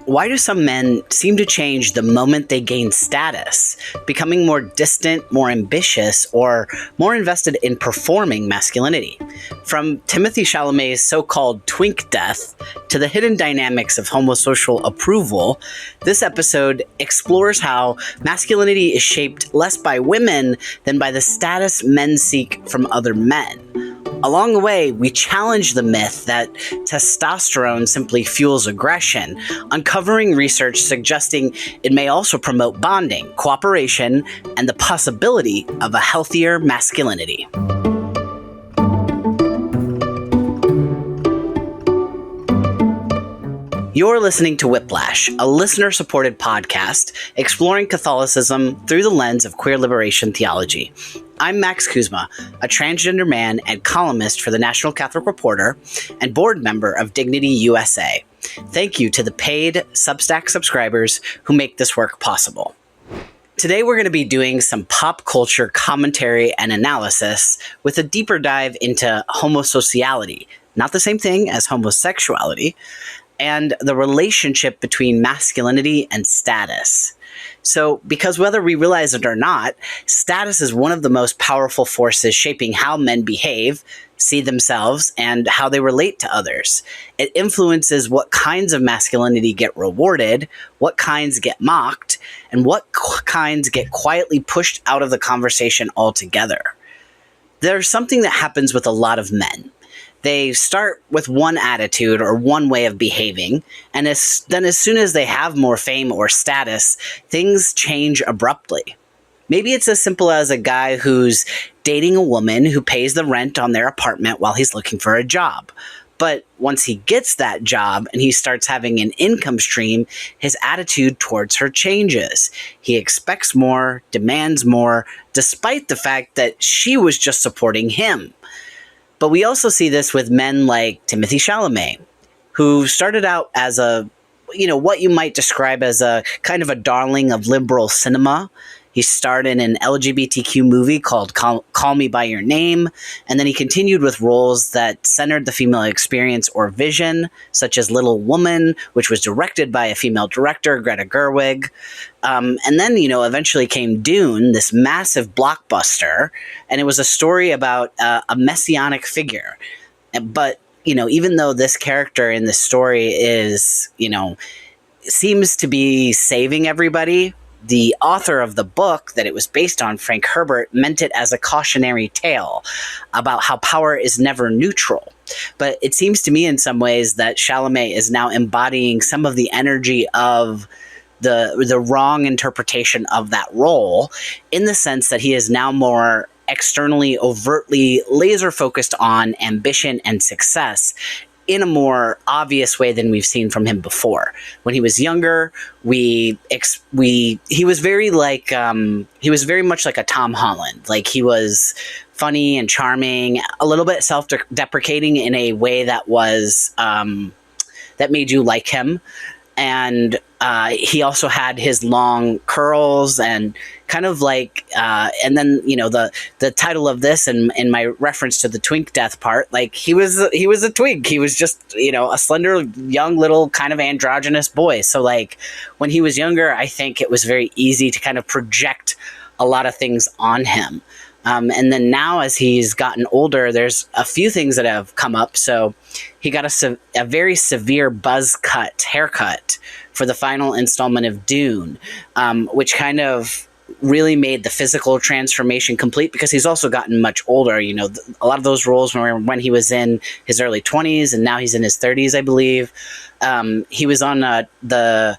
Why do some men seem to change the moment they gain status, becoming more distant, more ambitious, or more invested in performing masculinity? From Timothée Chalamet's so-called Twink death to the hidden dynamics of homosocial approval, this episode explores how masculinity is shaped less by women than by the status men seek from other men. Along the way, we challenge the myth that testosterone simply fuels aggression, uncovering research suggesting it may also promote bonding, cooperation, and the possibility of a healthier masculinity. You're listening to Whiplash, a listener-supported podcast exploring Catholicism through the lens of queer liberation theology. I'm Max Kuzma, a transgender man and columnist for the National Catholic Reporter and board member of Dignity USA. Thank you to the paid Substack subscribers who make this work possible. Today we're going to be doing some pop culture commentary and analysis with a deeper dive into homosociality, not the same thing as homosexuality, and the relationship between masculinity and status. So, because whether we realize it or not, status is one of the most powerful forces shaping how men behave, see themselves, and how they relate to others. It influences what kinds of masculinity get rewarded, what kinds get mocked, and what kinds get quietly pushed out of the conversation altogether. There's something that happens with a lot of men. They start with one attitude or one way of behaving, and then as soon as they have more fame or status, things change abruptly. Maybe it's as simple as a guy who's dating a woman who pays the rent on their apartment while he's looking for a job. But once he gets that job and he starts having an income stream, his attitude towards her changes. He expects more, demands more, despite the fact that she was just supporting him. But we also see this with men like Timothée Chalamet, who started out as what you might describe as a kind of a darling of liberal cinema. He starred in an LGBTQ movie called Call Me By Your Name, and then he continued with roles that centered the female experience or vision, such as Little Woman, which was directed by a female director, Greta Gerwig. And then, eventually came Dune, this massive blockbuster, and it was a story about a messianic figure. But, even though this character in the story is, seems to be saving everybody, the author of the book that it was based on, Frank Herbert, meant it as a cautionary tale about how power is never neutral. But it seems to me in some ways that Chalamet is now embodying some of the energy of the wrong interpretation of that role, in the sense that he is now more externally, overtly laser focused on ambition and success in a more obvious way than we've seen from him before. When he was younger, he was very much like a Tom Holland. Like, he was funny and charming, a little bit self-deprecating in a way that was that made you like him. And he also had his long curls and kind of like, and then, the title of this and my reference to the Twink death part, like he was a twink. He was just, a slender, young, little kind of androgynous boy. So like when he was younger, I think it was very easy to kind of project a lot of things on him. And then now as he's gotten older, there's a few things that have come up. So he got a very severe buzz cut haircut for the final installment of Dune, which kind of really made the physical transformation complete, because he's also gotten much older. A lot of those roles were when he was in his early 20s, and now he's in his 30s, I believe. He was on the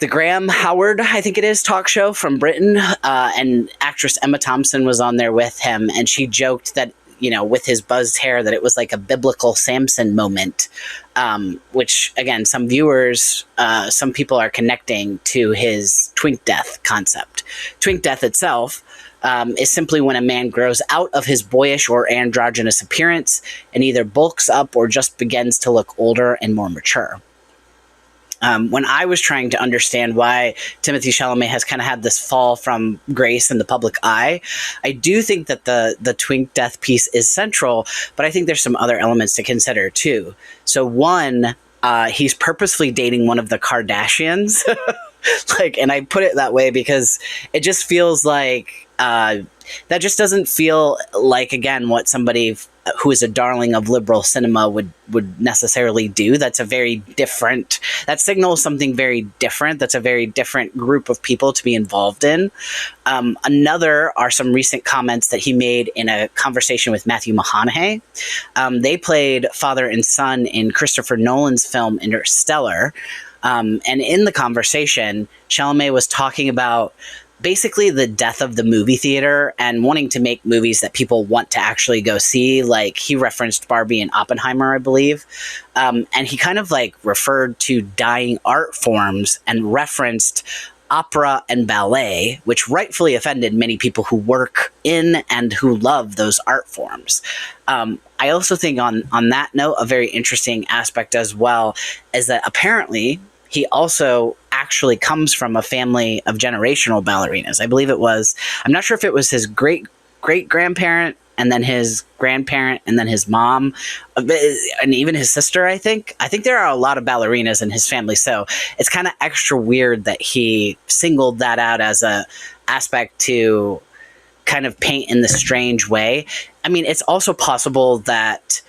Graham Howard, I think it is, talk show from Britain, and actress Emma Thompson was on there with him, and she joked that, with his buzzed hair, that it was like a biblical Samson moment, which, again, some people are connecting to his twink death concept. Twink death itself is simply when a man grows out of his boyish or androgynous appearance and either bulks up or just begins to look older and more mature. When I was trying to understand why Timothée Chalamet has kind of had this fall from grace in the public eye, I do think that the twink death piece is central, but I think there's some other elements to consider too. So one, he's purposefully dating one of the Kardashians. And I put it that way because it just feels like that just doesn't feel like, again, what somebody who is a darling of liberal cinema would necessarily do. That's a very different, that signals something very different. That's a very different group of people to be involved in. Another are some recent comments that he made in a conversation with Matthew McConaughey. They played father and son in Christopher Nolan's film Interstellar. And in the conversation, Chalamet was talking about basically the death of the movie theater and wanting to make movies that people want to actually go see. Like, he referenced Barbie and Oppenheimer, I believe. And he kind of referred to dying art forms and referenced opera and ballet, which rightfully offended many people who work in and who love those art forms. I also think on that note, a very interesting aspect as well is that apparently he also actually comes from a family of generational ballerinas. I believe it was, I'm not sure if it was his great-grandparent and then his grandparent and then his mom and even his sister, I think. I think there are a lot of ballerinas in his family, so it's kind of extra weird that he singled that out as a aspect to kind of paint in this strange way. I mean, it's also possible that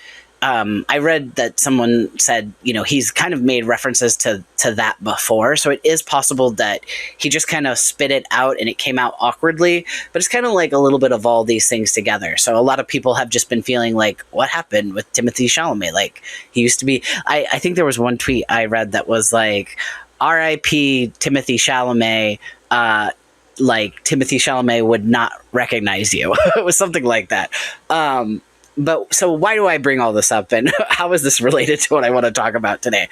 I read that someone said, he's kind of made references to that before. So it is possible that he just kind of spit it out and it came out awkwardly. But it's kind of like a little bit of all these things together. So a lot of people have just been feeling like, what happened with Timothée Chalamet? Like, he used to be, I think there was one tweet I read that was like, R.I.P. Timothée Chalamet, Timothée Chalamet would not recognize you. It was something like that. But so why do I bring all this up, and how is this related to what I want to talk about today?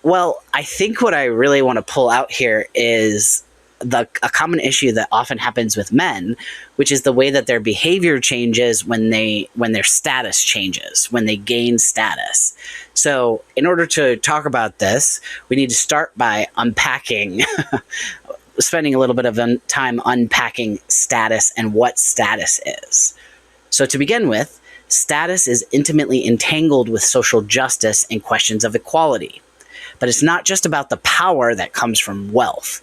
Well, I think what I really want to pull out here is a common issue that often happens with men, which is the way that their behavior changes when their status changes, when they gain status. So in order to talk about this, we need to start by unpacking spending a little bit of time unpacking status and what status is. So to begin with, status is intimately entangled with social justice and questions of equality. But it's not just about the power that comes from wealth.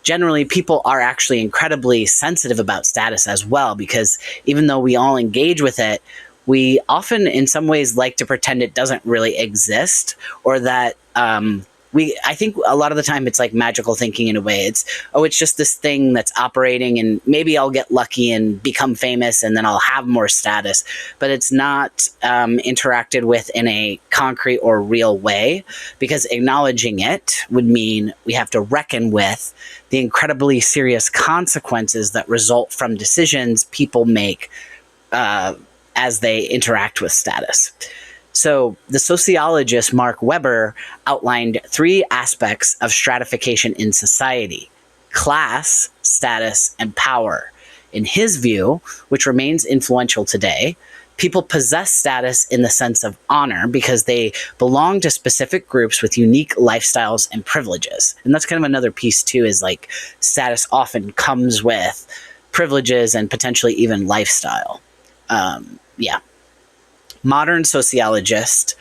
Generally, people are actually incredibly sensitive about status as well, because even though we all engage with it, we often in some ways like to pretend it doesn't really exist, or that I think a lot of the time it's like magical thinking in a way. It's just this thing that's operating, and maybe I'll get lucky and become famous and then I'll have more status. But it's not interacted with in a concrete or real way, because acknowledging it would mean we have to reckon with the incredibly serious consequences that result from decisions people make as they interact with status. So the sociologist Mark Weber outlined 3 aspects of stratification in society: class, status, and power. In his view, which remains influential today, people possess status in the sense of honor because they belong to specific groups with unique lifestyles and privileges. And that's kind of another piece too, is like status often comes with privileges and potentially even lifestyle. Modern sociologists,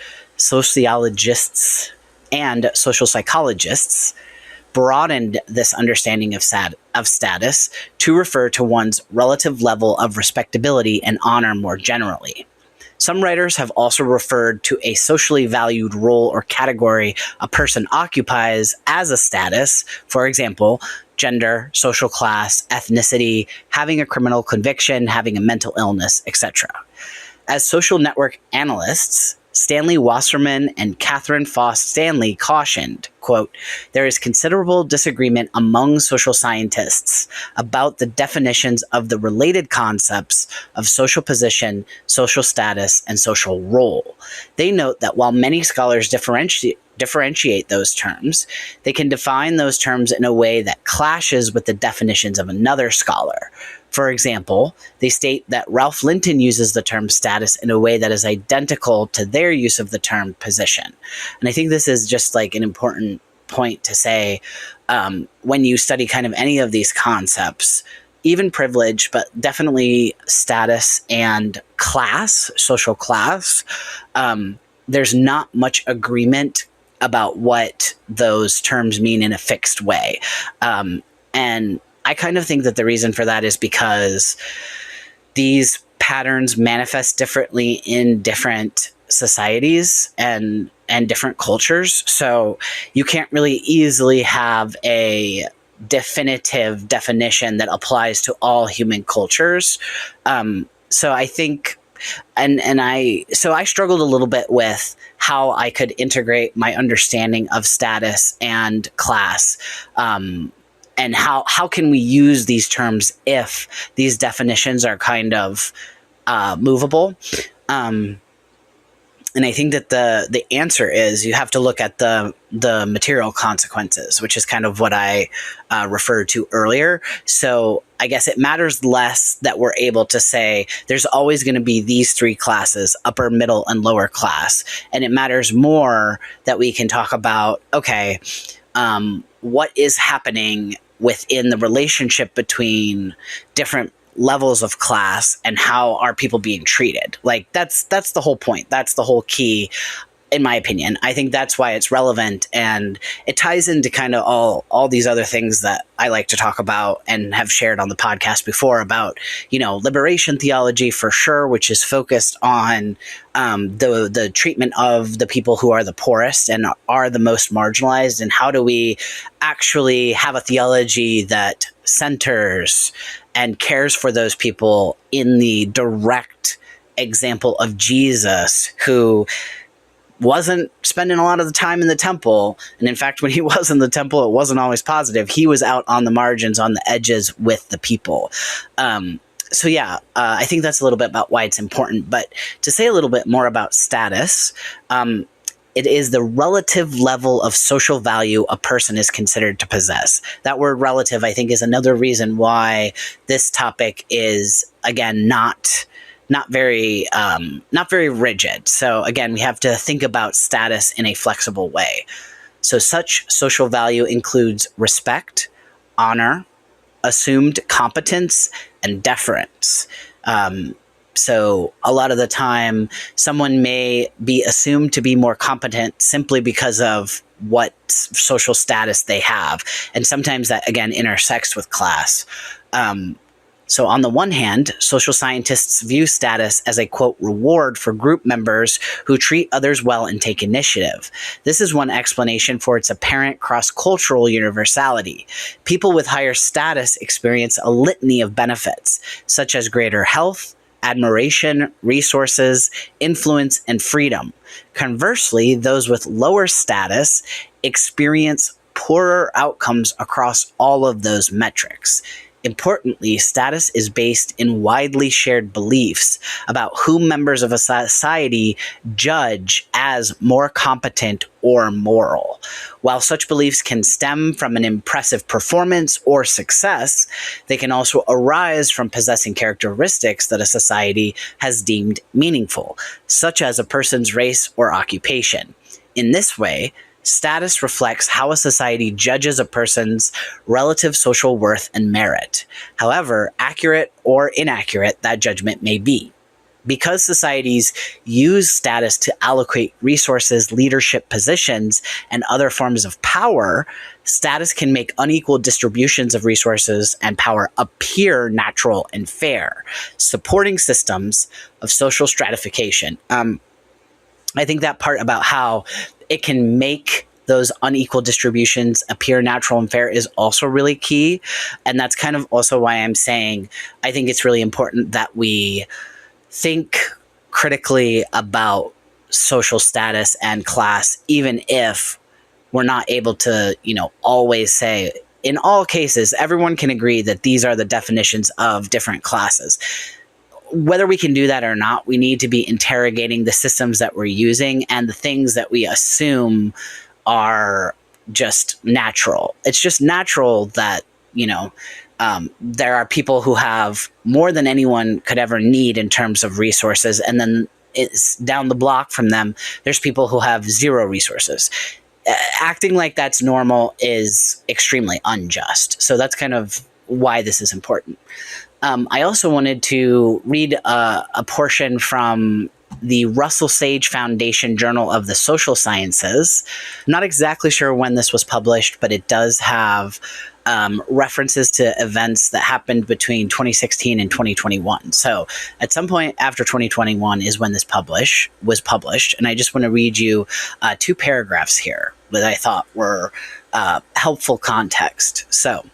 and social psychologists broadened this understanding of status to refer to one's relative level of respectability and honor more generally. Some writers have also referred to a socially valued role or category a person occupies as a status, for example, gender, social class, ethnicity, having a criminal conviction, having a mental illness, etc. As social network analysts, Stanley Wasserman and Catherine Foss Stanley cautioned, quote, "There is considerable disagreement among social scientists about the definitions of the related concepts of social position, social status, and social role." They note that while many scholars differentiate those terms, they can define those terms in a way that clashes with the definitions of another scholar. For example, they state that Ralph Linton uses the term status in a way that is identical to their use of the term position. And I think this is just like an important point to say when you study kind of any of these concepts, even privilege, but definitely status and class, social class, there's not much agreement about what those terms mean in a fixed way. And I kind of think that the reason for that is because these patterns manifest differently in different societies and different cultures. So you can't really easily have a definitive definition that applies to all human cultures. So I think, so I struggled a little bit with how I could integrate my understanding of status and class, and how can we use these terms if these definitions are kind of movable. And I think that the answer is you have to look at the material consequences, which is kind of what I referred to earlier. So I guess it matters less that we're able to say there's always going to be these three classes, upper, middle, and lower class. And it matters more that we can talk about, okay, what is happening within the relationship between different levels of class and how are people being treated. Like that's the whole point. That's the whole key, in my opinion. I think that's why it's relevant, and it ties into kind of all these other things that I like to talk about and have shared on the podcast before about, liberation theology for sure, which is focused on the treatment of the people who are the poorest and are the most marginalized, and how do we actually have a theology that centers and cares for those people in the direct example of Jesus, who wasn't spending a lot of the time in the temple. And in fact, when he was in the temple, it wasn't always positive. He was out on the margins, on the edges with the people. So yeah, I think that's a little bit about why it's important. But to say a little bit more about status, it is the relative level of social value a person is considered to possess. That word relative, I think, is another reason why this topic is, again, not very rigid. So again, we have to think about status in a flexible way. So such social value includes respect, honor, assumed competence, and deference. So a lot of the time, someone may be assumed to be more competent simply because of what social status they have. And sometimes that, again, intersects with class. So on the one hand, social scientists view status as a, quote, reward for group members who treat others well and take initiative. This is one explanation for its apparent cross-cultural universality. People with higher status experience a litany of benefits, such as greater health, admiration, resources, influence, and freedom. Conversely, those with lower status experience poorer outcomes across all of those metrics. Importantly, status is based in widely shared beliefs about who members of a society judge as more competent or moral. While such beliefs can stem from an impressive performance or success, they can also arise from possessing characteristics that a society has deemed meaningful, such as a person's race or occupation. In this way, status reflects how a society judges a person's relative social worth and merit, however accurate or inaccurate that judgment may be. Because societies use status to allocate resources, leadership positions, and other forms of power, status can make unequal distributions of resources and power appear natural and fair, supporting systems of social stratification. I think that part about how it can make those unequal distributions appear natural and fair is also really key. And that's kind of also why I'm saying I think it's really important that we think critically about social status and class, even if we're not able to, always say, in all cases, everyone can agree that these are the definitions of different classes. Whether we can do that or not, we need to be interrogating the systems that we're using and the things that we assume are just natural. It's just natural that, there are people who have more than anyone could ever need in terms of resources. And then it's down the block from them, there's people who have zero resources. Acting like that's normal is extremely unjust. So that's kind of why this is important. I also wanted to read a portion from the Russell Sage Foundation Journal of the Social Sciences. I'm not exactly sure when this was published, but it does have references to events that happened between 2016 and 2021. So at some point after 2021 is when this was published. And I just want to read you 2 paragraphs here that I thought were helpful context. So,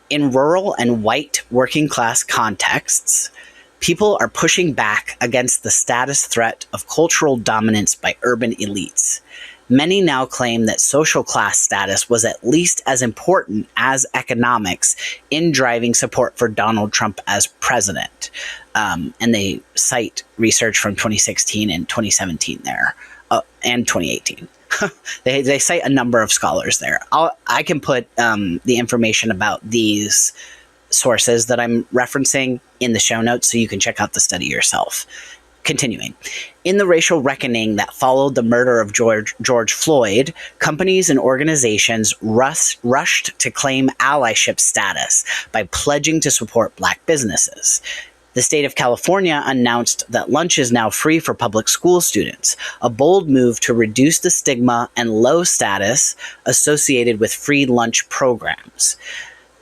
in rural and white working class contexts, people are pushing back against the status threat of cultural dominance by urban elites. Many now claim that social class status was at least as important as economics in driving support for Donald Trump as president. And they cite research from 2016 and 2017 there, and 2018. They cite a number of scholars there. I can put the information about these sources that I'm referencing in the show notes so you can check out the study yourself. Continuing. In the racial reckoning that followed the murder of George Floyd, companies and organizations rushed to claim allyship status by pledging to support Black businesses. The state of California announced that lunch is now free for public school students, a bold move to reduce the stigma and low status associated with free lunch programs.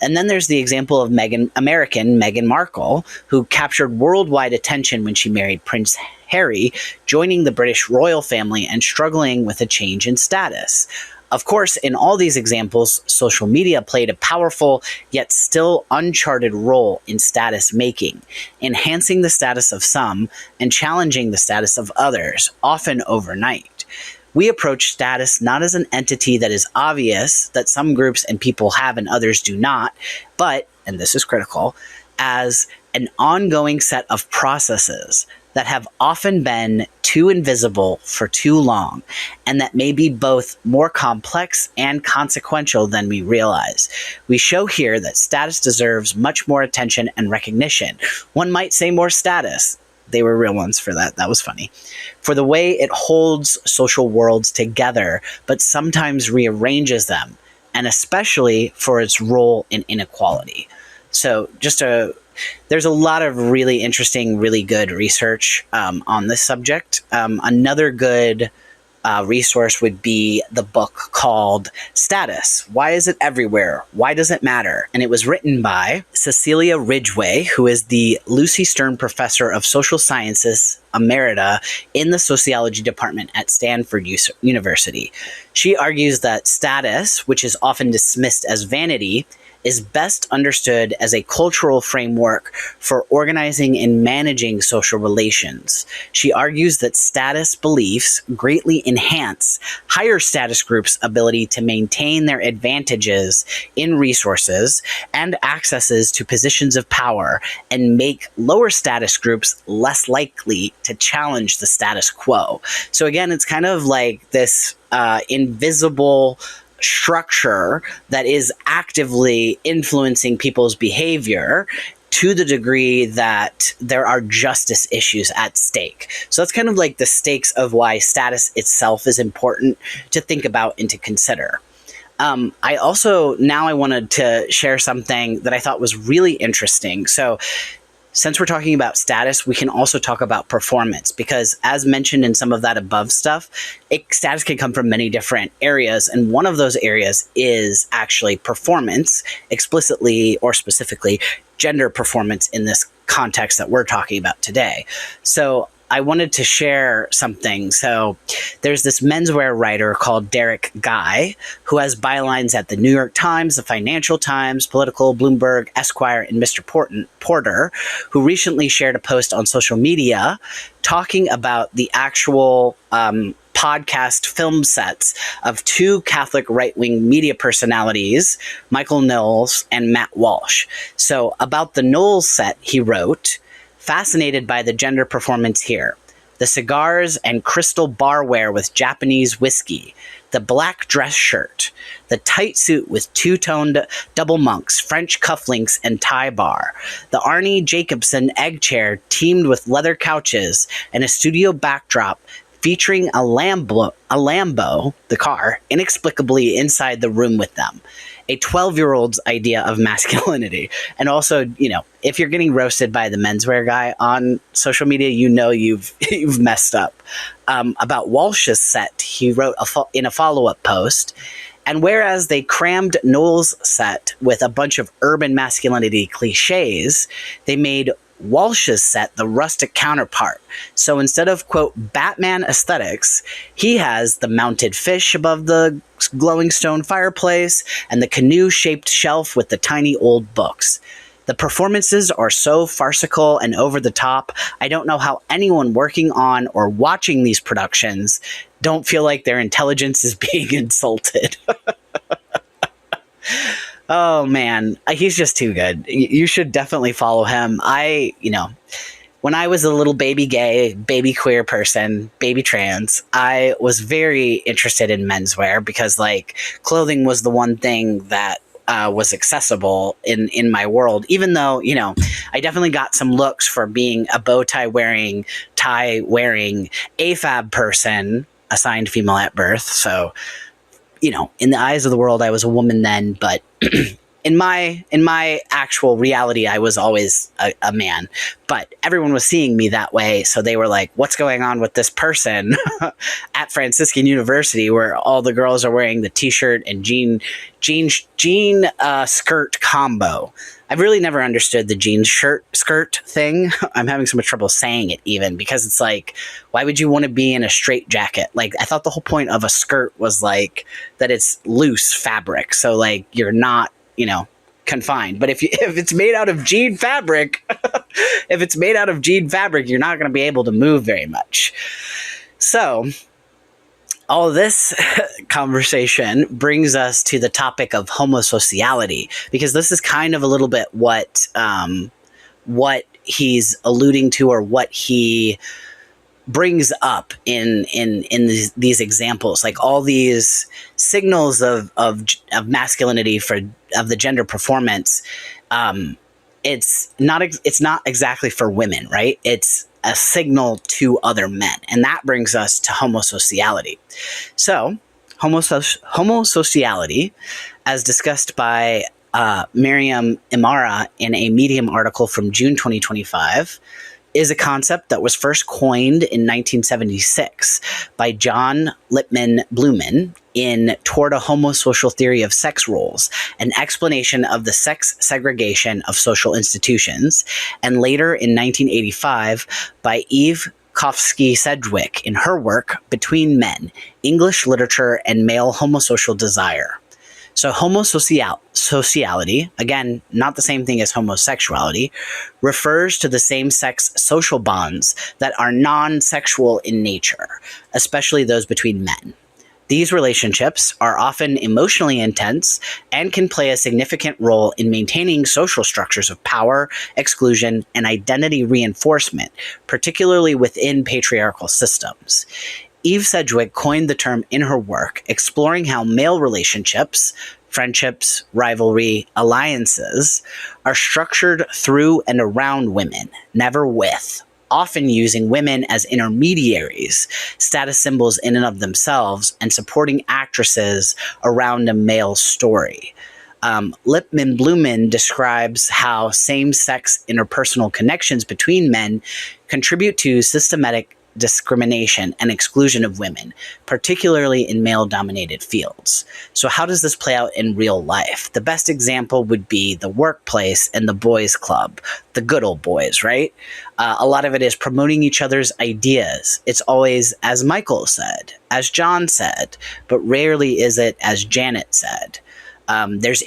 And then there's the example of American Meghan Markle, who captured worldwide attention when she married Prince Harry, joining the British royal family and struggling with a change in status. Of course, in all these examples, social media played a powerful yet still uncharted role in status making, enhancing the status of some and challenging the status of others, often overnight. We approach status not as an entity that is obvious that some groups and people have and others do not, but, and this is critical, as an ongoing set of processes that have often been too invisible for too long, and that may be both more complex and consequential than we realize. We show here that status deserves much more attention and recognition. One might say more status. They were real ones for that. That was funny. For the way it holds social worlds together, but sometimes rearranges them, and especially for its role in inequality. So there's a lot of really interesting, really good research on this subject. Another good resource would be the book called Status. Why is it everywhere? Why does it matter? And it was written by Cecilia Ridgway, who is the Lucy Stern Professor of Social Sciences Emerita in the Sociology Department at Stanford University. She argues that status, which is often dismissed as vanity, is best understood as a cultural framework for organizing and managing social relations. She argues that status beliefs greatly enhance higher status groups' ability to maintain their advantages in resources and accesses to positions of power, and make lower status groups less likely to challenge the status quo. So again, it's kind of like this invisible structure that is actively influencing people's behavior to the degree that there are justice issues at stake. So that's kind of like the stakes of why status itself is important to think about and to consider. I wanted to share something that I thought was really interesting. So since we're talking about status, we can also talk about performance, because as mentioned in some of that above stuff, status can come from many different areas. And one of those areas is actually performance, explicitly or specifically gender performance in this context that we're talking about today. So I wanted to share something. So there's this menswear writer called Derek Guy, who has bylines at the New York Times, the Financial Times, Political, Bloomberg, Esquire, and Mr. Porter, who recently shared a post on social media talking about the actual podcast film sets of 2 Catholic right-wing media personalities, Michael Knowles and Matt Walsh. So about the Knowles set, he wrote, "Fascinated by the gender performance here. The cigars and crystal barware with Japanese whiskey, the black dress shirt, the tight suit with two-toned double monks, French cufflinks, and tie bar, the Arnie Jacobson egg chair teamed with leather couches, and a studio backdrop featuring a Lambo, the car, inexplicably inside the room with them. A 12-year-old's idea of masculinity. And also, if you're getting roasted by the menswear guy on social media, you've messed up. About Walsh's set, he wrote in a follow-up post, and whereas they crammed Noel's set with a bunch of urban masculinity cliches, they made Walsh's set the rustic counterpart. So instead of, quote, Batman aesthetics, he has the mounted fish above the glowing stone fireplace and the canoe-shaped shelf with the tiny old books. The performances are so farcical and over the top, I don't know how anyone working on or watching these productions don't feel like their intelligence is being insulted. Oh, man. He's just too good. You should definitely follow him. When I was a little baby gay, baby queer person, baby trans, I was very interested in menswear because, clothing was the one thing that was accessible in my world, even though, I definitely got some looks for being a bow tie wearing, AFAB person, assigned female at birth. So, in the eyes of the world, I was a woman then, but in my actual reality, I was always a man. But everyone was seeing me that way, so they were like, "What's going on with this person?" At Franciscan University, where all the girls are wearing the t-shirt and jean skirt combo. I've really never understood the jean skirt thing. I'm having so much trouble saying it even because it's like, why would you want to be in a straight jacket? I thought the whole point of a skirt was that it's loose fabric. So you're not, confined. But if it's made out of jean fabric, you're not going to be able to move very much. So all this conversation brings us to the topic of homosociality, because this is kind of a little bit what he's alluding to, or what he brings up in these examples, all these signals of masculinity of the gender performance. It's not exactly for women, right? It's a signal to other men. And that brings us to homosociality. So, homosociality, as discussed by Miriam Imara in a Medium article from June 2025, is a concept that was first coined in 1976 by John Lippmann Blumen in Toward a Homosocial Theory of Sex Roles, an explanation of the sex segregation of social institutions, and later in 1985 by Eve Kofsky-Sedgwick in her work Between Men, English Literature and Male Homosocial Desire. So homosociality, again, not the same thing as homosexuality, refers to the same-sex social bonds that are non-sexual in nature, especially those between men. These relationships are often emotionally intense and can play a significant role in maintaining social structures of power, exclusion, and identity reinforcement, particularly within patriarchal systems. Eve Sedgwick coined the term in her work, exploring how male relationships, friendships, rivalry, alliances, are structured through and around women, never with, often using women as intermediaries, status symbols in and of themselves, and supporting actresses around a male story. Lippmann Blumen describes how same-sex interpersonal connections between men contribute to systematic discrimination and exclusion of women, particularly in male-dominated fields. So how does this play out in real life? The best example would be the workplace and the boys' club, the good old boys, right? A lot of it is promoting each other's ideas. It's always, as Michael said, as John said, but rarely is it as Janet said. There's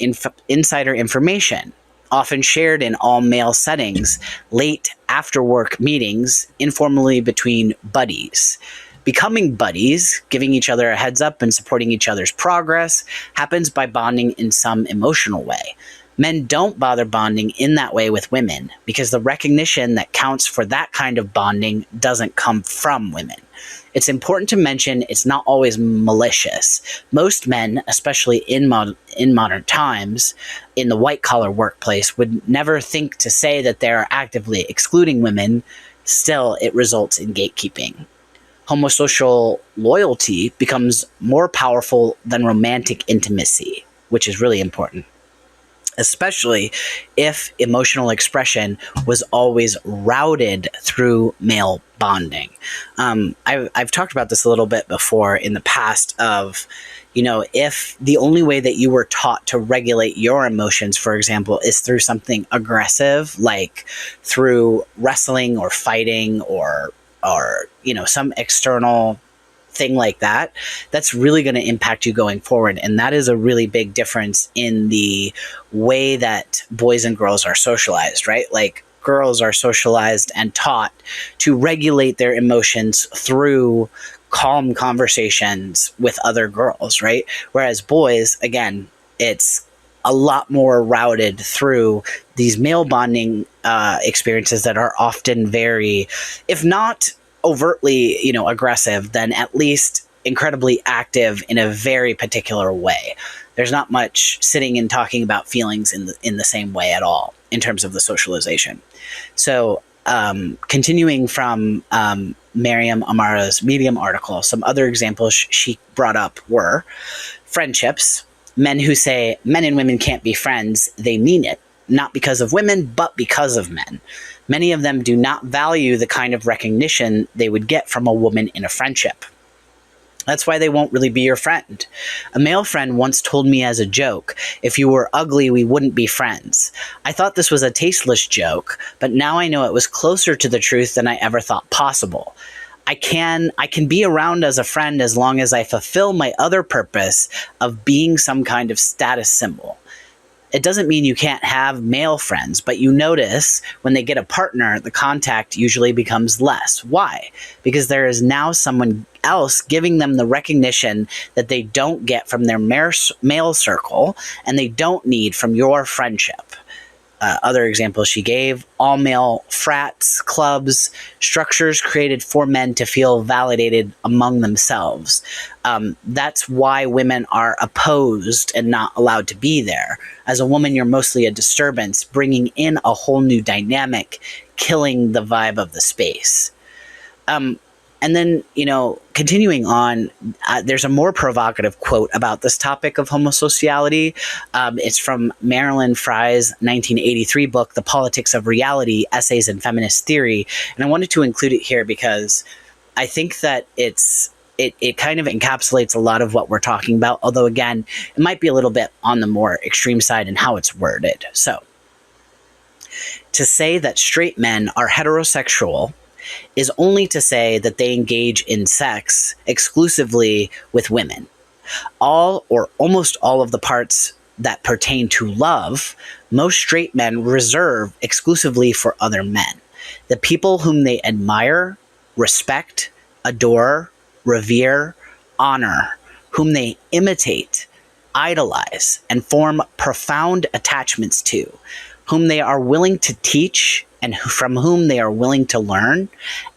insider information, often shared in all-male settings, late after-work meetings, informally between buddies. Becoming buddies, giving each other a heads up and supporting each other's progress, happens by bonding in some emotional way. Men don't bother bonding in that way with women because the recognition that counts for that kind of bonding doesn't come from women. It's important to mention it's not always malicious. Most men, especially in modern times, in the white-collar workplace, would never think to say that they're actively excluding women. Still, it results in gatekeeping. Homosocial loyalty becomes more powerful than romantic intimacy, which is really important, especially if emotional expression was always routed through male bonding. I've talked about this a little bit before in the past of, if the only way that you were taught to regulate your emotions, for example, is through something aggressive, like through wrestling or fighting or some external thing like that, that's really going to impact you going forward. And that is a really big difference in the way that boys and girls are socialized, right? Like, girls are socialized and taught to regulate their emotions through calm conversations with other girls, right? Whereas boys, again, it's a lot more routed through these male bonding experiences that are often very, if not overtly, aggressive, then at least incredibly active in a very particular way. There's not much sitting and talking about feelings in the same way at all in terms of the socialization. So, continuing from Miriam Amara's Medium article, some other examples she brought up were friendships. Men who say men and women can't be friends, they mean it, not because of women, but because of men. Many of them do not value the kind of recognition they would get from a woman in a friendship. That's why they won't really be your friend. A male friend once told me as a joke, if you were ugly, we wouldn't be friends. I thought this was a tasteless joke, but now I know it was closer to the truth than I ever thought possible. I can be around as a friend as long as I fulfill my other purpose of being some kind of status symbol. It doesn't mean you can't have male friends, but you notice when they get a partner, the contact usually becomes less. Why? Because there is now someone else giving them the recognition that they don't get from their male circle and they don't need from your friendship. Other examples she gave: all male frats, clubs, structures created for men to feel validated among themselves. That's why women are opposed and not allowed to be there. As a woman, you're mostly a disturbance, bringing in a whole new dynamic, killing the vibe of the space. And then, continuing on, there's a more provocative quote about this topic of homosociality. It's from Marilyn Frye's 1983 book, The Politics of Reality, Essays in Feminist Theory. And I wanted to include it here because I think that it kind of encapsulates a lot of what we're talking about, although, again, it might be a little bit on the more extreme side in how it's worded. So, to say that straight men are heterosexual is only to say that they engage in sex exclusively with women. All or almost all of the parts that pertain to love, most straight men reserve exclusively for other men. The people whom they admire, respect, adore, revere, honor, whom they imitate, idolize, and form profound attachments to, whom they are willing to teach and from whom they are willing to learn,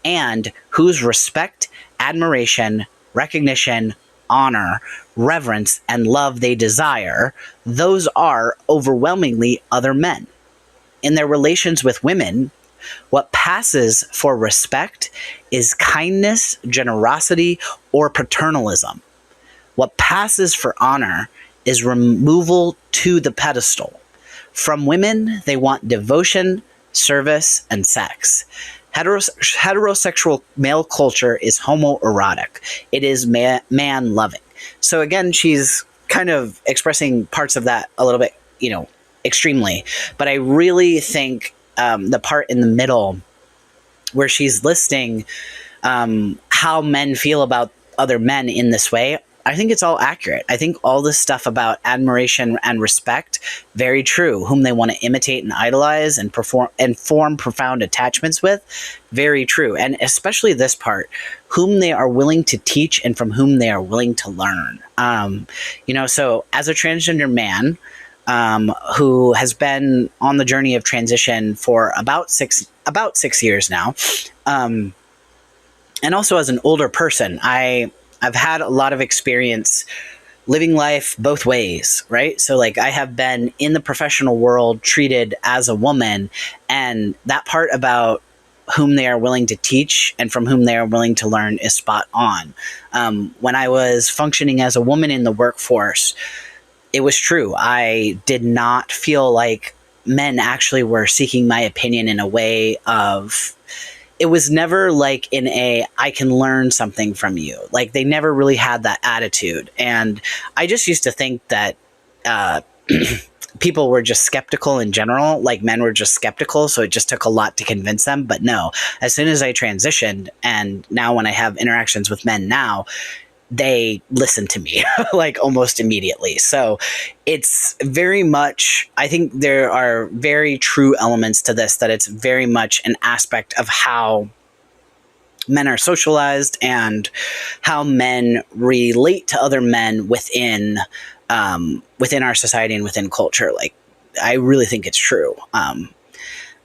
and whose respect, admiration, recognition, honor, reverence, and love they desire, those are overwhelmingly other men. In their relations with women, what passes for respect is kindness, generosity, or paternalism. What passes for honor is removal to the pedestal. From women, they want devotion, service, and sex. Heterosexual male culture is homoerotic. It is man-loving. So again, she's kind of expressing parts of that a little bit, extremely. But I really think the part in the middle where she's listing how men feel about other men in this way, I think it's all accurate. I think all this stuff about admiration and respect, very true. Whom they want to imitate and idolize and form profound attachments with, very true. And especially this part, whom they are willing to teach and from whom they are willing to learn. So as a transgender man who has been on the journey of transition for about six years now, and also as an older person, I've had a lot of experience living life both ways, right? So I have been in the professional world treated as a woman, and that part about whom they are willing to teach and from whom they are willing to learn is spot on. When I was functioning as a woman in the workforce, it was true. I did not feel like men actually were seeking my opinion in a way of, it was never like in a, I can learn something from you. Like, they never really had that attitude. And I just used to think that people were just skeptical in general, like men were just skeptical. So it just took a lot to convince them. But no, as soon as I transitioned, and now when I have interactions with men now, they listen to me like almost immediately. So it's very much, I think there are very true elements to this, that it's very much an aspect of how men are socialized and how men relate to other men within our society and within culture. Like, I really think it's true.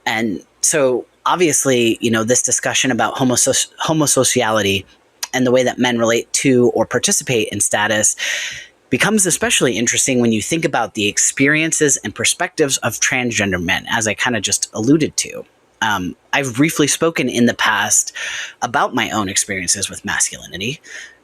And so obviously, this discussion about homosociality and the way that men relate to or participate in status becomes especially interesting when you think about the experiences and perspectives of transgender men, as I kind of just alluded to. I've briefly spoken in the past about my own experiences with masculinity.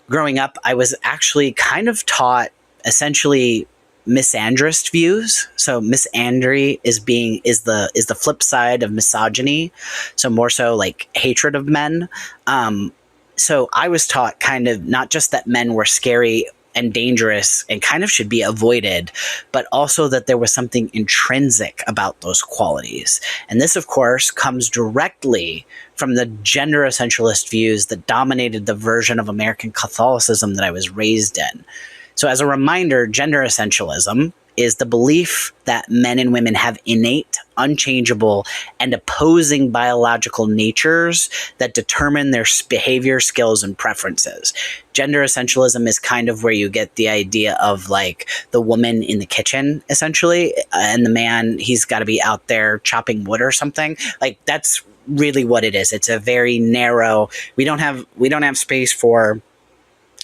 Growing up, I was actually kind of taught essentially misandrist views. So misandry is the flip side of misogyny. So more so like hatred of men. So I was taught kind of not just that men were scary and dangerous and kind of should be avoided, but also that there was something intrinsic about those qualities. And this, of course, comes directly from the gender essentialist views that dominated the version of American Catholicism that I was raised in. So as a reminder, gender essentialism is the belief that men and women have innate, unchangeable, and opposing biological natures that determine their behavior, skills, and preferences. Gender essentialism is kind of where you get the idea of like the woman in the kitchen, essentially, and the man, he's got to be out there chopping wood or something. Like, that's really what it is. It's a very narrow, we don't have space for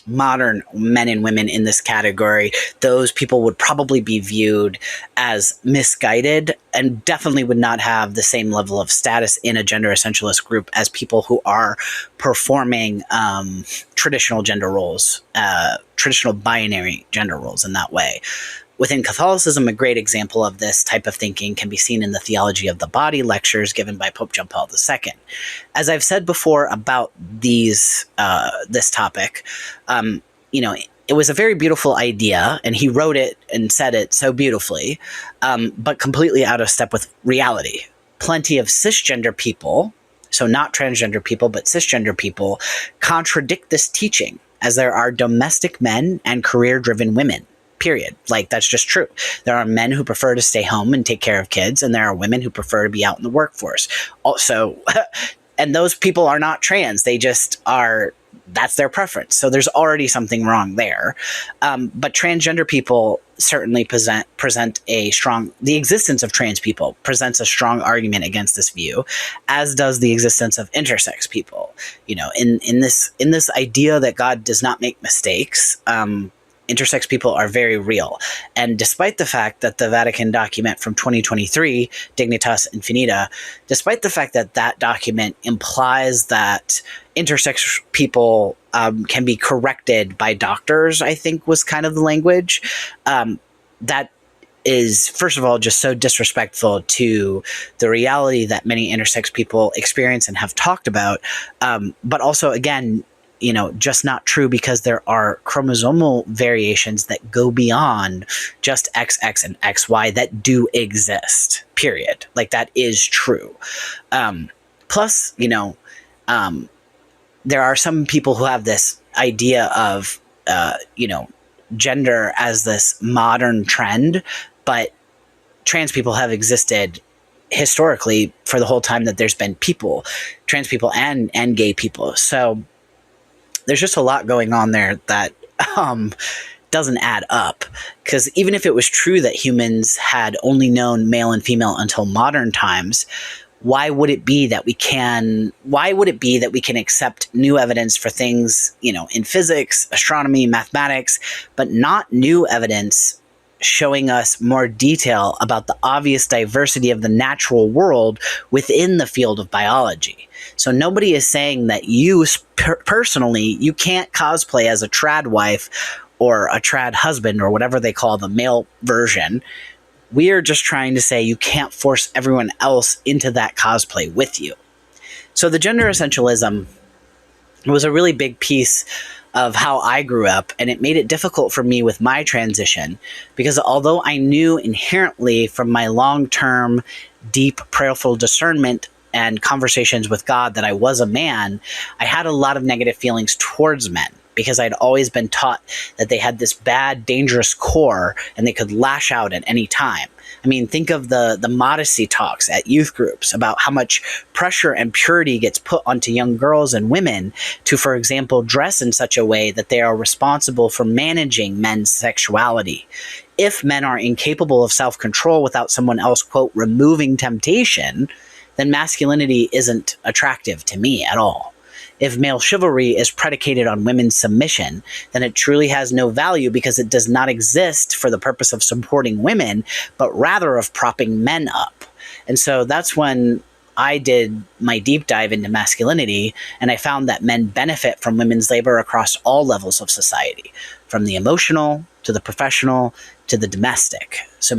modern men and women in this category. Those people would probably be viewed as misguided and definitely would not have the same level of status in a gender essentialist group as people who are performing traditional gender roles, traditional binary gender roles in that way. Within Catholicism, a great example of this type of thinking can be seen in the Theology of the Body lectures given by Pope John Paul II. As I've said before about this topic, it was a very beautiful idea, and he wrote it and said it so beautifully, but completely out of step with reality. Plenty of cisgender people, so not transgender people, but cisgender people, contradict this teaching, as there are domestic men and career-driven women. Period. Like, that's just true. There are men who prefer to stay home and take care of kids, and there are women who prefer to be out in the workforce. Also, and those people are not trans. They just are, that's their preference. So there's already something wrong there. But transgender people certainly present a strong, the existence of trans people presents a strong argument against this view, as does the existence of intersex people. In this idea that God does not make mistakes, intersex people are very real. And despite the fact that the Vatican document from 2023, Dignitas Infinita, despite the fact that that document implies that intersex people can be corrected by doctors, I think was kind of the language, that is, first of all, just so disrespectful to the reality that many intersex people experience and have talked about, but also, again, just not true, because there are chromosomal variations that go beyond just XX and XY that do exist, period. Like, that is true. Plus, there are some people who have this idea of, gender as this modern trend, but trans people have existed historically for the whole time that there's been people, trans people and gay people. So there's just a lot going on there that doesn't add up, because even if it was true that humans had only known male and female until modern times, why would it be that we can accept new evidence for things, in physics, astronomy, mathematics, but not new evidence showing us more detail about the obvious diversity of the natural world within the field of biology. So nobody is saying that you personally, you can't cosplay as a trad wife or a trad husband or whatever they call the male version. We are just trying to say you can't force everyone else into that cosplay with you. So the gender essentialism was a really big piece of how I grew up, and it made it difficult for me with my transition because although I knew inherently from my long-term, deep, prayerful discernment and conversations with God that I was a man, I had a lot of negative feelings towards men because I'd always been taught that they had this bad, dangerous core and they could lash out at any time. I mean, think of the modesty talks at youth groups about how much pressure and purity gets put onto young girls and women to, for example, dress in such a way that they are responsible for managing men's sexuality. If men are incapable of self-control without someone else, quote, removing temptation, then masculinity isn't attractive to me at all. If male chivalry is predicated on women's submission, then it truly has no value because it does not exist for the purpose of supporting women, but rather of propping men up. And so that's when I did my deep dive into masculinity, and I found that men benefit from women's labor across all levels of society, from the emotional to the professional to the domestic. So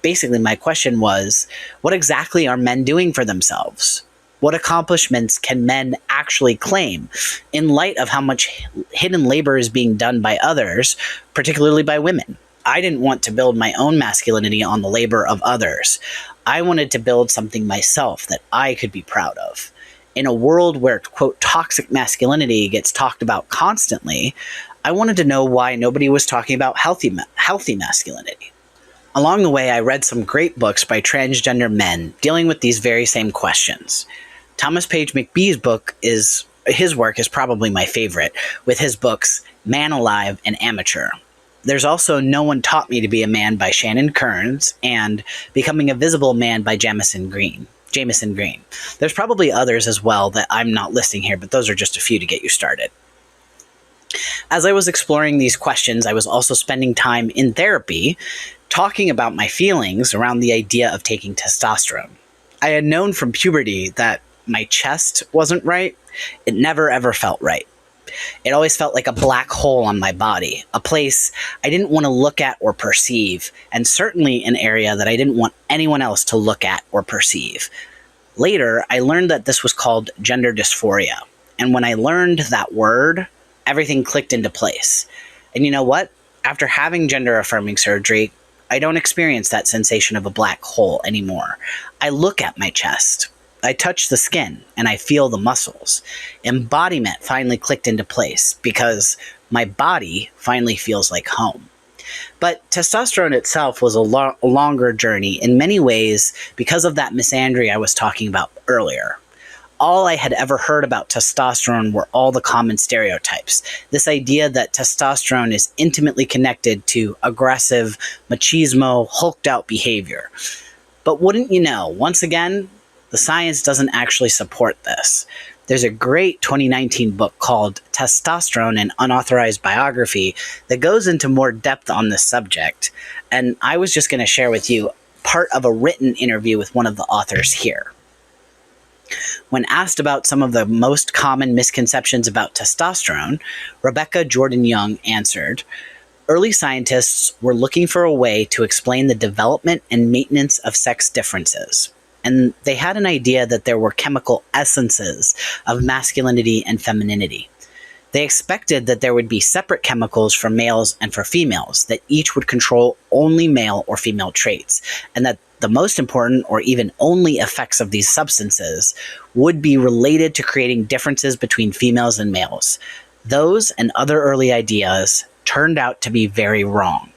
basically my question was, what exactly are men doing for themselves? What accomplishments can men actually claim in light of how much hidden labor is being done by others, particularly by women? I didn't want to build my own masculinity on the labor of others. I wanted to build something myself that I could be proud of. In a world where, quote, toxic masculinity gets talked about constantly, I wanted to know why nobody was talking about healthy masculinity. Along the way, I read some great books by transgender men dealing with these very same questions. Thomas Page McBee's work is probably my favorite, with his books Man Alive and Amateur. There's also No One Taught Me to Be a Man by Shannon Kearns and Becoming a Visible Man by Jamison Green. There's probably others as well that I'm not listing here, but those are just a few to get you started. As I was exploring these questions, I was also spending time in therapy talking about my feelings around the idea of taking testosterone. I had known from puberty that my chest wasn't right. It never ever felt right. It always felt like a black hole on my body, a place I didn't want to look at or perceive, and certainly an area that I didn't want anyone else to look at or perceive. Later, I learned that this was called gender dysphoria, and when I learned that word, everything clicked into place. And you know what? After having gender-affirming surgery, I don't experience that sensation of a black hole anymore. I look at my chest. I touch the skin and I feel the muscles. Embodiment finally clicked into place because my body finally feels like home. But testosterone itself was a longer journey in many ways because of that misandry I was talking about earlier. All I had ever heard about testosterone were all the common stereotypes. This idea that testosterone is intimately connected to aggressive, machismo, hulked out behavior. But wouldn't you know, once again, the science doesn't actually support this. There's a great 2019 book called Testosterone: An Unauthorized Biography that goes into more depth on this subject. And I was just going to share with you part of a written interview with one of the authors here. When asked about some of the most common misconceptions about testosterone, Rebecca Jordan-Young answered, "Early scientists were looking for a way to explain the development and maintenance of sex differences. And they had an idea that there were chemical essences of masculinity and femininity. They expected that there would be separate chemicals for males and for females, that each would control only male or female traits, and that the most important or even only effects of these substances would be related to creating differences between females and males. Those and other early ideas turned out to be very wrong.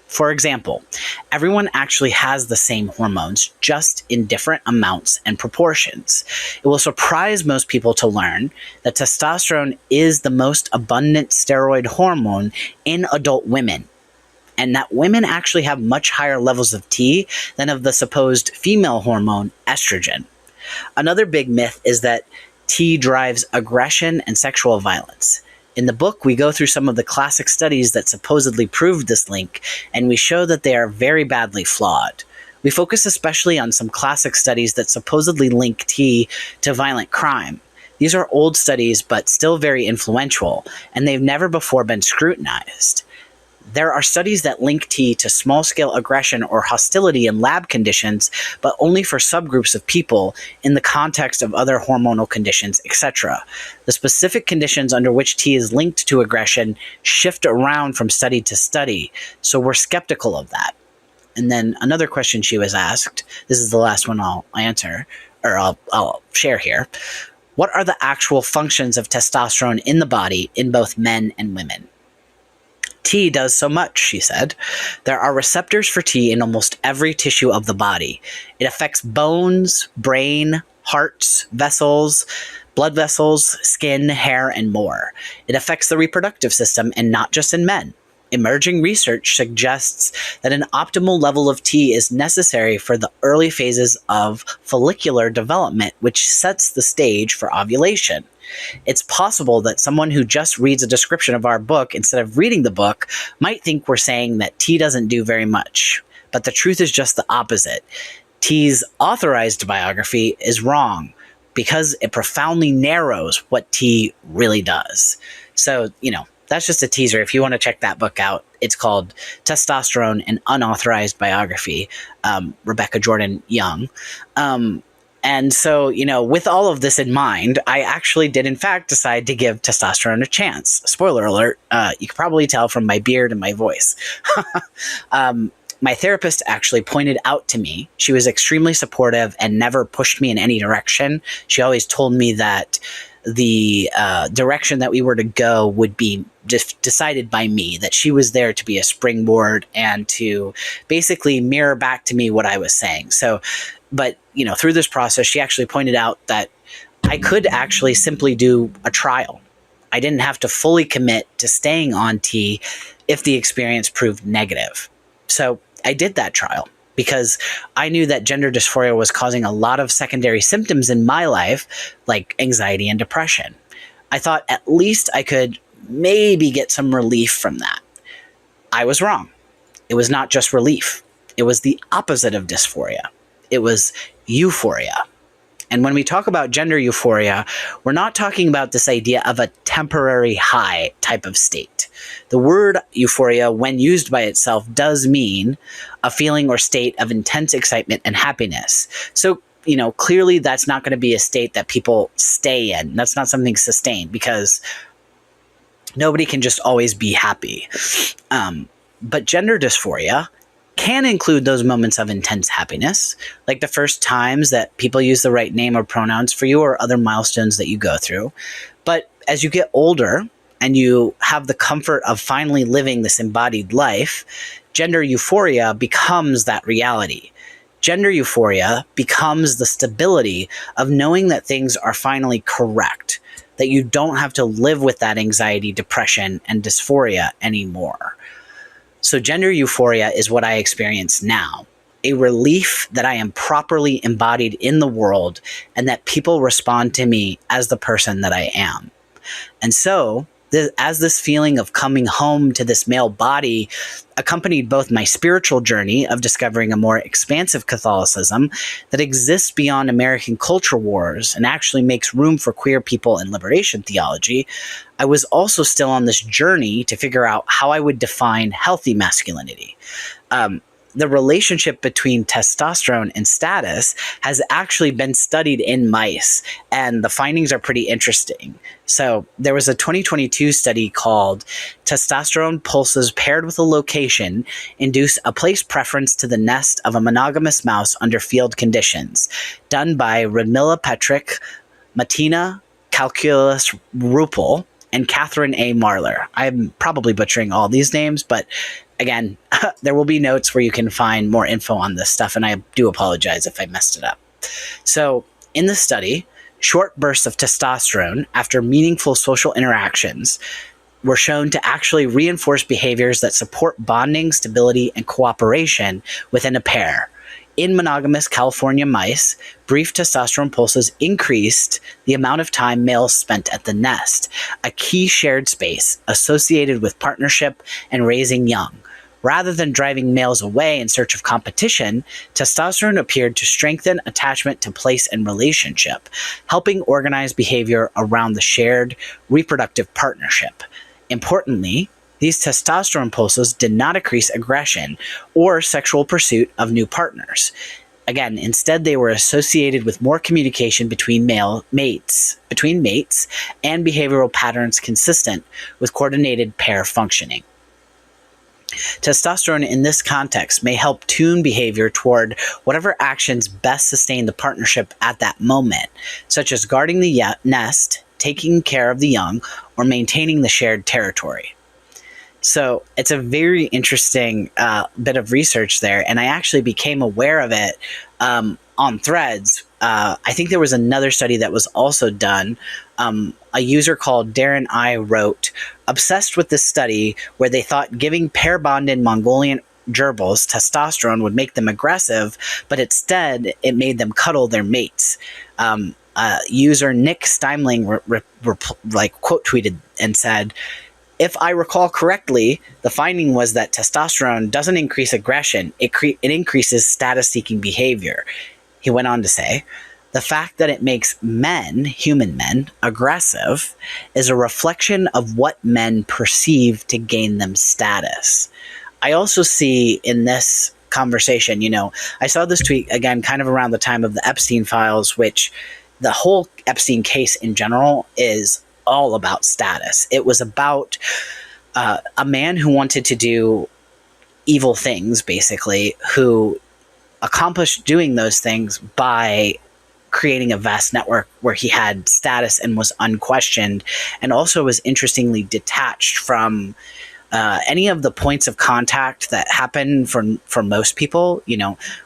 For example, everyone actually has the same hormones, just in different amounts and proportions. It will surprise most people to learn that testosterone is the most abundant steroid hormone in adult women, and that women actually have much higher levels of T than of the supposed female hormone estrogen. Another big myth is that T drives aggression and sexual violence. In the book, we go through some of the classic studies that supposedly proved this link, and we show that they are very badly flawed. We focus especially on some classic studies that supposedly link T to violent crime. These are old studies, but still very influential, and they've never before been scrutinized. There are studies that link T to small-scale aggression or hostility in lab conditions, but only for subgroups of people in the context of other hormonal conditions, etc. The specific conditions under which T is linked to aggression shift around from study to study, so we're skeptical of that. And then another question she was asked, this is the last one I'll answer, or I'll share here. What are the actual functions of testosterone in the body in both men and women? T does so much, she said. There are receptors for T in almost every tissue of the body. It affects bones, brain, hearts, vessels, blood vessels, skin, hair, and more. It affects the reproductive system, and not just in men. Emerging research suggests that an optimal level of T is necessary for the early phases of follicular development, which sets the stage for ovulation. It's possible that someone who just reads a description of our book instead of reading the book might think we're saying that T doesn't do very much. But the truth is just the opposite. T's authorized biography is wrong because it profoundly narrows what T really does. So, that's just a teaser. If you want to check that book out, it's called Testosterone, an Unauthorized Biography, Rebecca Jordan Young. And so, with all of this in mind, I actually did, in fact, decide to give testosterone a chance. Spoiler alert, you can probably tell from my beard and my voice. My therapist actually pointed out to me, she was extremely supportive and never pushed me in any direction. She always told me that the direction that we were to go would be decided by me, that she was there to be a springboard and to basically mirror back to me what I was saying. So, but, through this process, she actually pointed out that I could actually simply do a trial. I didn't have to fully commit to staying on T if the experience proved negative. So I did that trial because I knew that gender dysphoria was causing a lot of secondary symptoms in my life, like anxiety and depression. I thought at least I could maybe get some relief from that. I was wrong. It was not just relief. It was the opposite of dysphoria. It was euphoria. And when we talk about gender euphoria, we're not talking about this idea of a temporary high type of state. The word euphoria, when used by itself, does mean a feeling or state of intense excitement and happiness. So, clearly that's not going to be a state that people stay in. That's not something sustained because nobody can just always be happy. But gender dysphoria can include those moments of intense happiness, like the first times that people use the right name or pronouns for you or other milestones that you go through. But as you get older and you have the comfort of finally living this embodied life, gender euphoria becomes that reality. Gender euphoria becomes the stability of knowing that things are finally correct, that you don't have to live with that anxiety, depression, and dysphoria anymore. So gender euphoria is what I experience now, a relief that I am properly embodied in the world and that people respond to me as the person that I am. And so, as this feeling of coming home to this male body accompanied both my spiritual journey of discovering a more expansive Catholicism that exists beyond American culture wars and actually makes room for queer people and liberation theology, I was also still on this journey to figure out how I would define healthy masculinity. The relationship between testosterone and status has actually been studied in mice, and the findings are pretty interesting. So there was a 2022 study called Testosterone Pulses Paired with a Location Induce a Place Preference to the Nest of a Monogamous Mouse Under Field Conditions, done by Radmila Petrick, Martina Calculus Rupel, and Catherine A. Marler. I'm probably butchering all these names, but again, there will be notes where you can find more info on this stuff, and I do apologize if I messed it up. So, in the study, short bursts of testosterone after meaningful social interactions were shown to actually reinforce behaviors that support bonding, stability, and cooperation within a pair. In monogamous California mice, brief testosterone pulses increased the amount of time males spent at the nest, a key shared space associated with partnership and raising young. Rather than driving males away in search of competition, testosterone appeared to strengthen attachment to place and relationship, helping organize behavior around the shared reproductive partnership. Importantly, these testosterone pulses did not increase aggression or sexual pursuit of new partners. Again, instead they were associated with more communication between mates, and behavioral patterns consistent with coordinated pair functioning. Testosterone in this context may help tune behavior toward whatever actions best sustain the partnership at that moment, such as guarding the nest, taking care of the young, or maintaining the shared territory. So it's a very interesting bit of research there, and I actually became aware of it on Threads. I think there was another study that was also done. A user called Darren I wrote, obsessed with this study where they thought giving pair-bonded Mongolian gerbils testosterone would make them aggressive, but instead it made them cuddle their mates. User Nick Steimling quote tweeted and said, "If I recall correctly, the finding was that testosterone doesn't increase aggression, it increases status-seeking behavior." He went on to say, "The fact that it makes men, human men, aggressive is a reflection of what men perceive to gain them status." I also see in this conversation, I saw this tweet again kind of around the time of the Epstein files, which the whole Epstein case in general is all about status. It was about a man who wanted to do evil things, basically, who accomplished doing those things by creating a vast network where he had status and was unquestioned, and also was interestingly detached from any of the points of contact that happen for most people.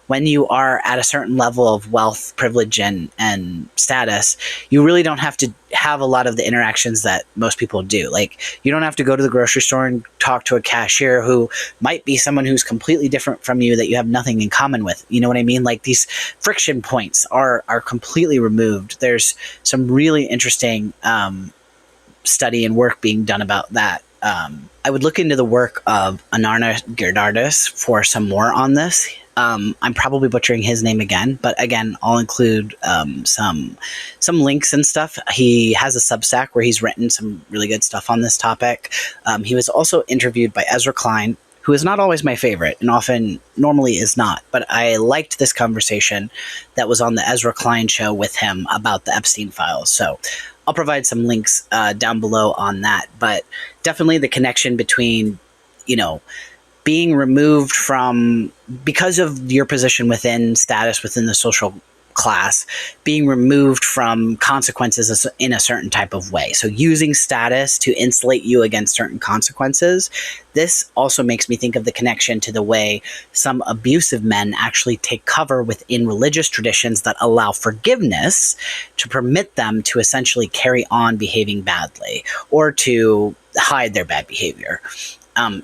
When you are at a certain level of wealth, privilege, and status, you really don't have to have a lot of the interactions that most people do. Like, you don't have to go to the grocery store and talk to a cashier who might be someone who's completely different from you that you have nothing in common with. You know what I mean? Like, these friction points are completely removed. There's some really interesting study and work being done about that. I would look into the work of Anarna Girdardis for some more on this. I'm probably butchering his name again, but again, I'll include some links and stuff. He has a Substack where he's written some really good stuff on this topic. He was also interviewed by Ezra Klein, who is not always my favorite and normally is not, but I liked this conversation that was on the Ezra Klein show with him about the Epstein files. So I'll provide some links down below on that, but definitely the connection between, being removed from, because of your position within status, within the social class, being removed from consequences in a certain type of way. So using status to insulate you against certain consequences. This also makes me think of the connection to the way some abusive men actually take cover within religious traditions that allow forgiveness to permit them to essentially carry on behaving badly or to hide their bad behavior.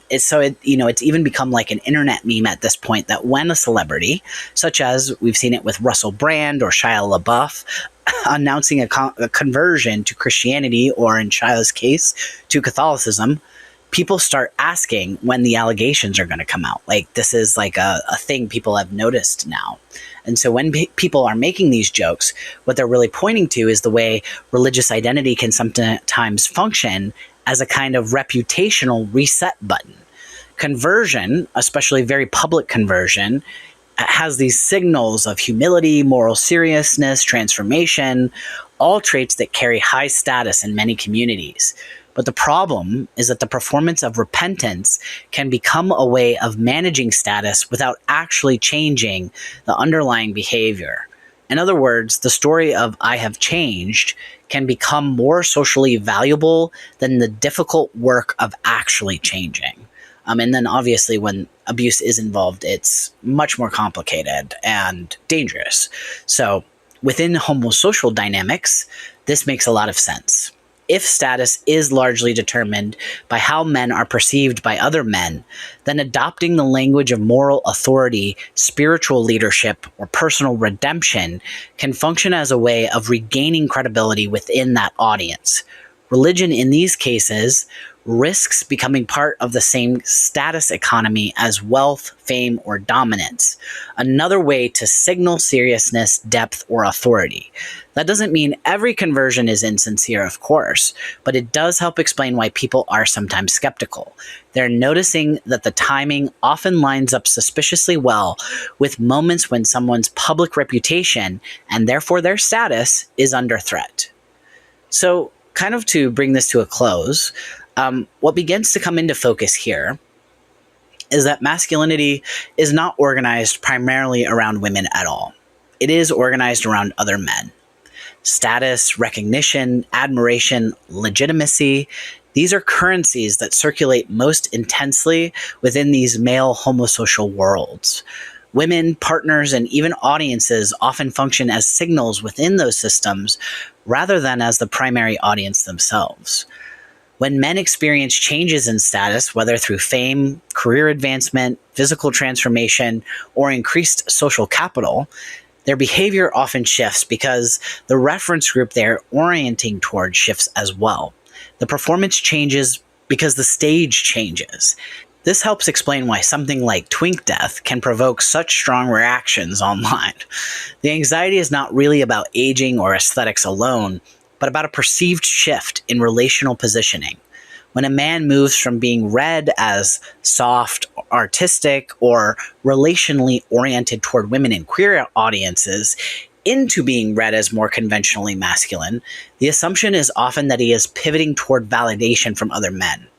It's even become like an internet meme at this point that when a celebrity, such as we've seen it with Russell Brand or Shia LaBeouf, announcing a conversion to Christianity, or in Shia's case, to Catholicism, people start asking when the allegations are going to come out. Like, this is like a thing people have noticed now. And so when people are making these jokes, what they're really pointing to is the way religious identity can sometimes function as a kind of reputational reset button. Conversion, especially very public conversion, has these signals of humility, moral seriousness, transformation, all traits that carry high status in many communities. But the problem is that the performance of repentance can become a way of managing status without actually changing the underlying behavior. In other words, the story of "I have changed" can become more socially valuable than the difficult work of actually changing. And then obviously when abuse is involved, it's much more complicated and dangerous. So within homosocial dynamics, this makes a lot of sense. if status is largely determined by how men are perceived by other men, then adopting the language of moral authority, spiritual leadership, or personal redemption can function as a way of regaining credibility within that audience. Religion in these cases risks becoming part of the same status economy as wealth, fame, or dominance, another way to signal seriousness, depth, or authority. That doesn't mean every conversion is insincere, of course, but it does help explain why people are sometimes skeptical. They're noticing that the timing often lines up suspiciously well with moments when someone's public reputation, and therefore their status, is under threat. So, kind of to bring this to a close, what begins to come into focus here is that masculinity is not organized primarily around women at all. It is organized around other men. Status, recognition, admiration, legitimacy, these are currencies that circulate most intensely within these male homosocial worlds. Women, partners, and even audiences often function as signals within those systems rather than as the primary audience themselves. When men experience changes in status, whether through fame, career advancement, physical transformation, or increased social capital, their behavior often shifts because the reference group they're orienting toward shifts as well. The performance changes because the stage changes. This helps explain why something like Twink death can provoke such strong reactions online. The anxiety is not really about aging or aesthetics alone, but about a perceived shift in relational positioning. When a man moves from being read as soft, artistic, or relationally oriented toward women and queer audiences into being read as more conventionally masculine, the assumption is often that he is pivoting toward validation from other men.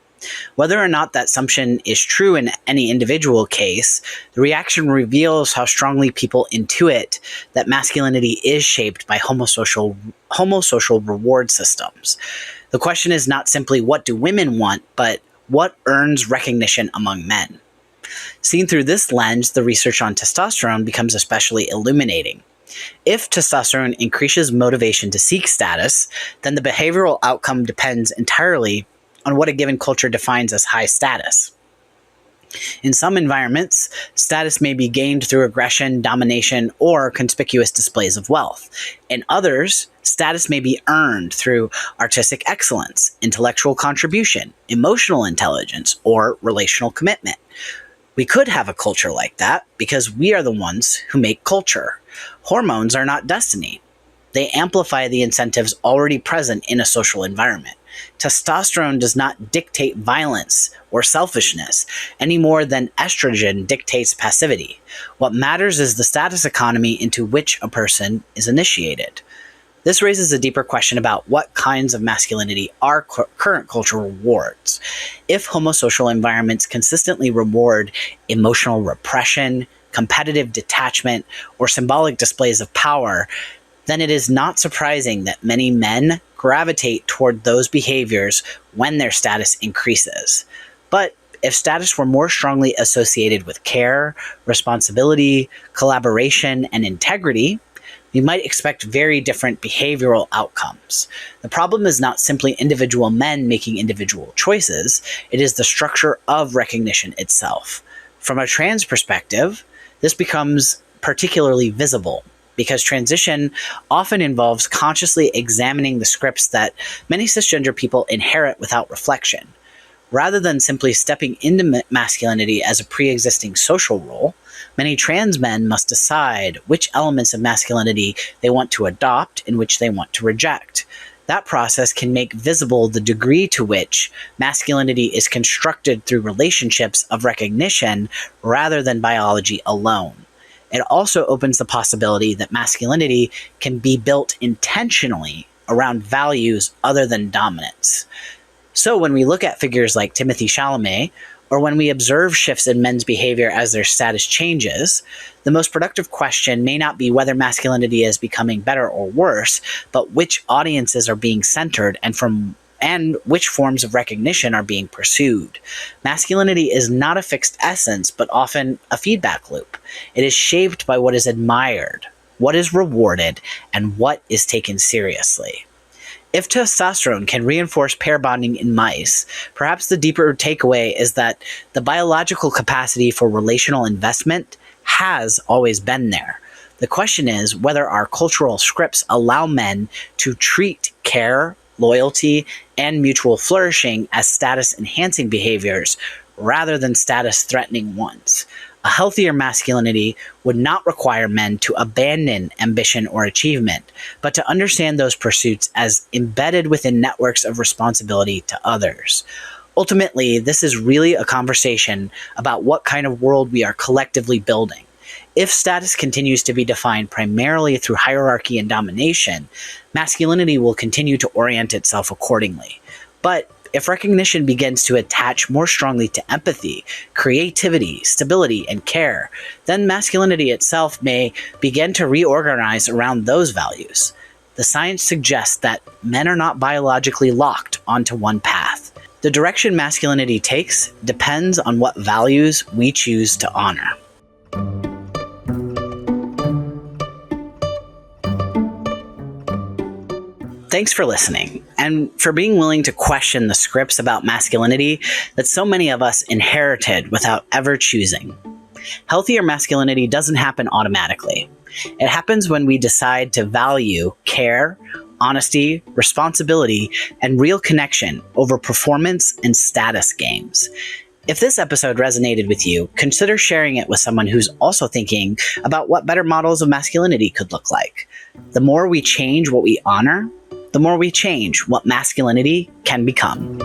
Whether or not that assumption is true in any individual case, the reaction reveals how strongly people intuit that masculinity is shaped by homosocial reward systems. The question is not simply what do women want, but what earns recognition among men. Seen through this lens, the research on testosterone becomes especially illuminating. If testosterone increases motivation to seek status, then the behavioral outcome depends entirely on what a given culture defines as high status. In some environments, status may be gained through aggression, domination, or conspicuous displays of wealth. In others, status may be earned through artistic excellence, intellectual contribution, emotional intelligence, or relational commitment. We could have a culture like that because we are the ones who make culture. Hormones are not destiny. They amplify the incentives already present in a social environment. Testosterone does not dictate violence or selfishness any more than estrogen dictates passivity. What matters is the status economy into which a person is initiated. This raises a deeper question about what kinds of masculinity our current culture rewards. If homosocial environments consistently reward emotional repression, competitive detachment, or symbolic displays of power, then it is not surprising that many men gravitate toward those behaviors when their status increases. But if status were more strongly associated with care, responsibility, collaboration, and integrity, we might expect very different behavioral outcomes. The problem is not simply individual men making individual choices, it is the structure of recognition itself. From a trans perspective, this becomes particularly visible because transition often involves consciously examining the scripts that many cisgender people inherit without reflection. Rather than simply stepping into masculinity as a pre-existing social role, many trans men must decide which elements of masculinity they want to adopt and which they want to reject. That process can make visible the degree to which masculinity is constructed through relationships of recognition rather than biology alone. It also opens the possibility that masculinity can be built intentionally around values other than dominance. So when we look at figures like Timothée Chalamet, or when we observe shifts in men's behavior as their status changes, the most productive question may not be whether masculinity is becoming better or worse, but which audiences are being centered and which forms of recognition are being pursued. Masculinity is not a fixed essence, but often a feedback loop. It is shaped by what is admired, what is rewarded, and what is taken seriously. If testosterone can reinforce pair bonding in mice, perhaps the deeper takeaway is that the biological capacity for relational investment has always been there. The question is whether our cultural scripts allow men to treat care, loyalty, and mutual flourishing as status-enhancing behaviors rather than status-threatening ones. A healthier masculinity would not require men to abandon ambition or achievement, but to understand those pursuits as embedded within networks of responsibility to others. Ultimately, this is really a conversation about what kind of world we are collectively building. If status continues to be defined primarily through hierarchy and domination, masculinity will continue to orient itself accordingly. But if recognition begins to attach more strongly to empathy, creativity, stability, and care, then masculinity itself may begin to reorganize around those values. The science suggests that men are not biologically locked onto one path. The direction masculinity takes depends on what values we choose to honor. Thanks for listening, and for being willing to question the scripts about masculinity that so many of us inherited without ever choosing. Healthier masculinity doesn't happen automatically. It happens when we decide to value care, honesty, responsibility, and real connection over performance and status games. If this episode resonated with you, consider sharing it with someone who's also thinking about what better models of masculinity could look like. The more we change what we honor, the more we change what masculinity can become.